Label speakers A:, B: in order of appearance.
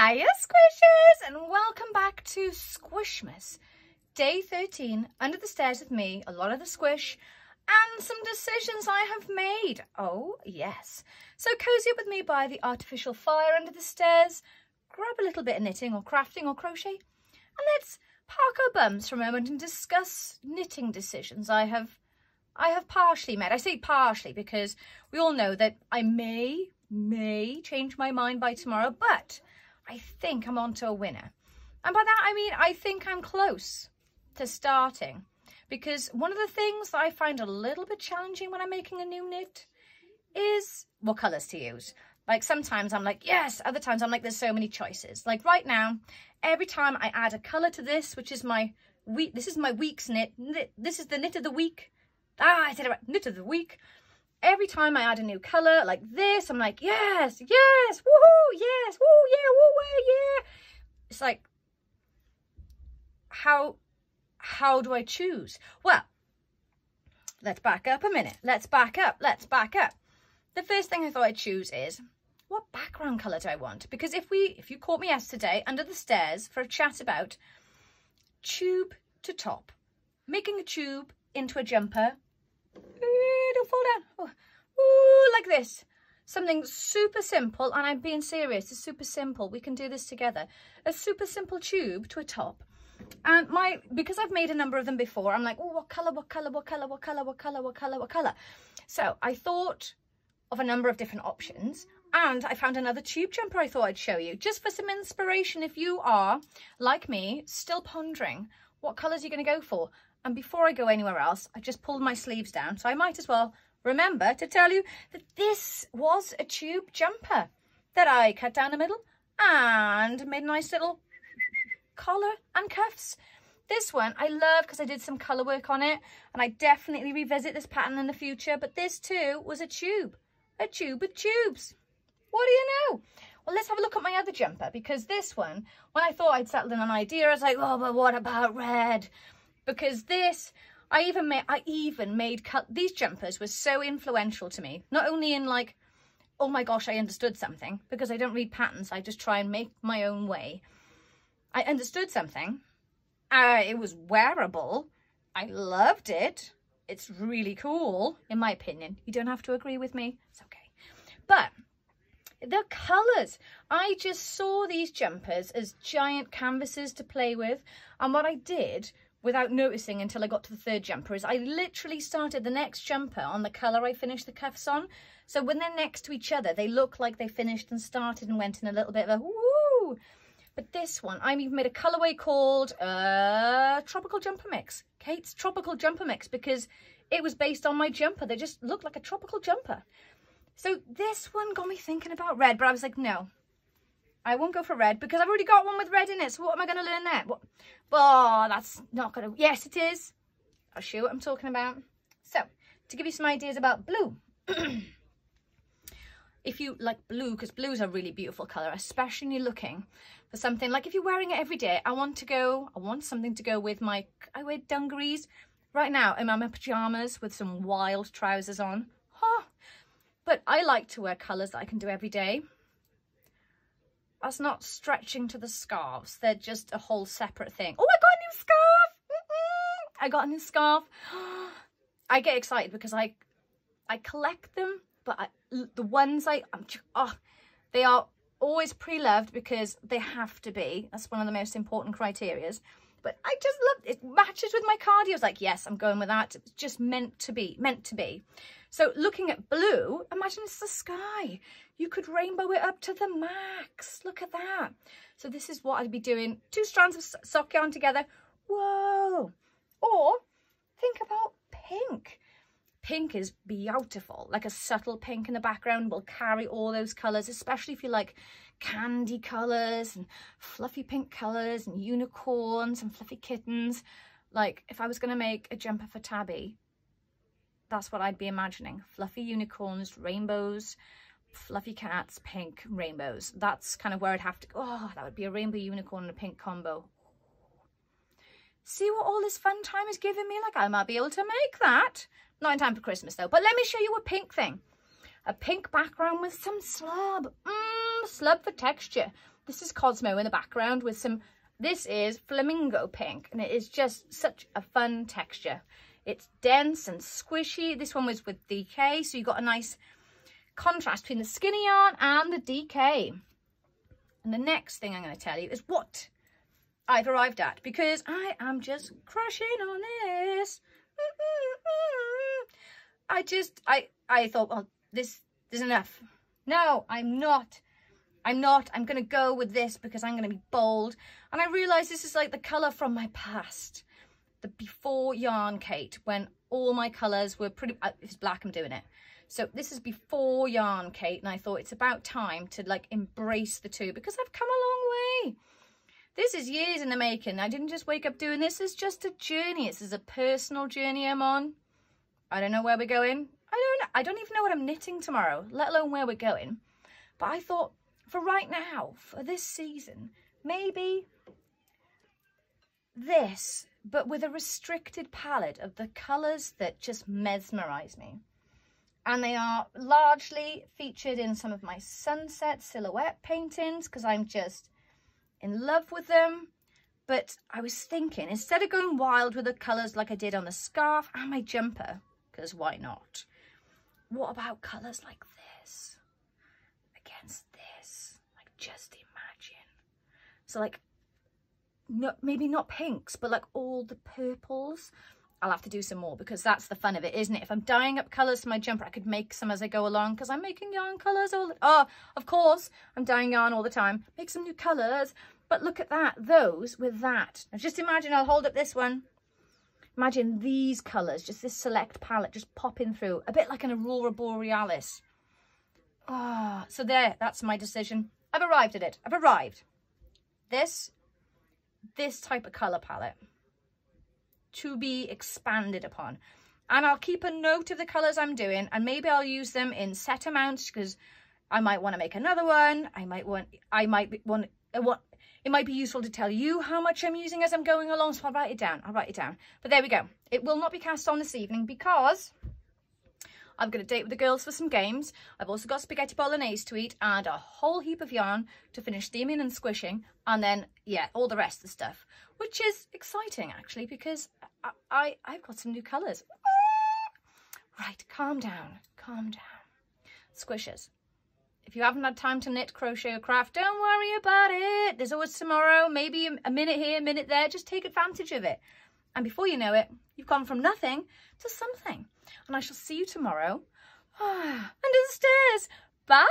A: Hiya Squishers, and welcome back to Squishmas. Day 13, under the stairs with me, a lot of the squish, and some decisions I have made. Oh yes. So cozy up with me by the artificial fire under the stairs, grab a little bit of knitting or crafting or crochet, and let's park our bums for a moment and discuss knitting decisions I have partially made. I say partially because we all know that I may change my mind by tomorrow, but I think I'm on to a winner. And by that I mean I think I'm close to starting, because one of the things that I find a little bit challenging when I'm making a new knit is what colours to use. Like sometimes I'm like, yes, other times I'm like, there's so many choices. Like right now, every time I add a colour to this, which is my week, this is my week's knit, this is the knit of the week. I said it right, knit of the week. Every time I add a new colour like this, I'm like, yes, yes, woohoo, yes, woo, yeah, woo, yeah. It's like, how do I choose? Well, let's back up a minute. Let's back up. The first thing I thought I'd choose is, what background colour do I want? Because if you caught me yesterday under the stairs for a chat about tube to top, making a tube into a jumper, don't fall down, ooh, like this. Something super simple, and I'm being serious, it's super simple. We can do this together. A super simple tube to a top. And because I've made a number of them before, I'm like, oh, what colour? So I thought of a number of different options, and I found another tube jumper I thought I'd show you, just for some inspiration if you are, like me, still pondering what colours you're going to go for. And before I go anywhere else, I just pulled my sleeves down, so I might as well remember to tell you that this was a tube jumper that I cut down the middle and made a nice little collar and cuffs. This one I love because I did some colour work on it, and I definitely revisit this pattern in the future, but this too was a tube with tubes. What do you know? Well, let's have a look at my other jumper, because this one, when I thought I'd settled on an idea, I was like, oh, but what about red? Because this, I even made these jumpers were so influential to me, not only in like, oh my gosh, I understood something, because I don't read patterns, I just try and make my own way. I understood something, it was wearable, I loved it, it's really cool, in my opinion. You don't have to agree with me, it's okay. But the colours, I just saw these jumpers as giant canvases to play with, and what I did, without noticing until I got to the third jumper, is I literally started the next jumper on the colour I finished the cuffs on. So when they're next to each other, they look like they finished and started and went in a little bit of a woo. But this one, I even made a colourway called Tropical Jumper Mix. Kate's Tropical Jumper Mix, because it was based on my jumper. They just looked like a tropical jumper. So this one got me thinking about red, but I was like, no, I won't go for red because I've already got one with red in it. So what am I going to learn there? What? Oh, that's not going to... Yes, it is. I'll show you what I'm talking about. So, to give you some ideas about blue. If you like blue, because blue is a really beautiful colour, especially when you're looking for something, like if you're wearing it every day, I want something to go with I wear dungarees. Right now, I'm in my pyjamas with some wild trousers on. Huh. But I like to wear colours that I can do every day. That's not stretching to the scarves. They're just a whole separate thing. Oh, I got a new scarf! I got a new scarf. I get excited because I collect them, but the ones they are always pre-loved because they have to be. That's one of the most important criterias. But I just love it. It matches with my cardio. I was like, yes, I'm going with that. It's just meant to be. So looking at blue, imagine it's the sky. You could rainbow it up to the max. Look at that. So this is what I'd be doing. 2 strands of sock yarn together. Whoa. Or think about pink. Pink is beautiful. Like a subtle pink in the background will carry all those colours, especially if you like candy colours and fluffy pink colours and unicorns and fluffy kittens. Like if I was going to make a jumper for Tabby, that's what I'd be imagining. Fluffy unicorns, rainbows, fluffy cats, pink, rainbows. That's kind of where I'd have to go. Oh, that would be a rainbow unicorn and a pink combo. See what all this fun time is giving me? Like I might be able to make that. Not in time for Christmas though. But let me show you a pink thing. A pink background with some slub. Slub for texture. This is Cosmo in the background with some, this is flamingo pink, and it is just such a fun texture. It's dense and squishy. This one was with DK, so you got a nice contrast between the skinny yarn and the DK. And the next thing I'm going to tell you is what I've arrived at, because I am just crushing on this. I thought, well, this is enough. No, I'm not. I'm going to go with this because I'm going to be bold. And I realised this is like the colour from my past. The before yarn Kate, when all my colours were pretty, if it's black, I'm doing it. So this is before yarn Kate, and I thought it's about time to like embrace the two because I've come a long way. This is years in the making. I didn't just wake up doing this. It's just a journey. This is a personal journey I'm on. I don't know where we're going. I don't even know what I'm knitting tomorrow, let alone where we're going. But I thought for right now, for this season, maybe this, but with a restricted palette of the colours that just mesmerise me. And they are largely featured in some of my sunset silhouette paintings because I'm just in love with them. But I was thinking, instead of going wild with the colours like I did on the scarf and my jumper, because why not? What about colours like this against this? Like, just imagine. So like, no, maybe not pinks, but like all the purples. I'll have to do some more because that's the fun of it, isn't it? If I'm dyeing up colours for my jumper, I could make some as I go along because I'm making yarn colours all the oh, of course, I'm dyeing yarn all the time. Make some new colours. But look at that, those with that. Now just imagine, I'll hold up this one. Imagine these colours, just this select palette just popping through, a bit like an Aurora Borealis. Ah, so there, that's my decision. I've arrived at it. I've arrived. This type of colour palette to be expanded upon. And I'll keep a note of the colours I'm doing, and maybe I'll use them in set amounts because I might want to make another one. It might be useful to tell you how much I'm using as I'm going along, so I'll write it down. But there we go. It will not be cast on this evening because I've got a date with the girls for some games. I've also got spaghetti bolognese to eat and a whole heap of yarn to finish steaming and squishing. And then, yeah, all the rest of the stuff, which is exciting, actually, because I've got some new colours. Right, calm down. Squishers. If you haven't had time to knit, crochet or craft, don't worry about it. There's always tomorrow, maybe a minute here, a minute there. Just take advantage of it. And before you know it, you've gone from nothing to something. And I shall see you tomorrow. Under the stairs. Bye.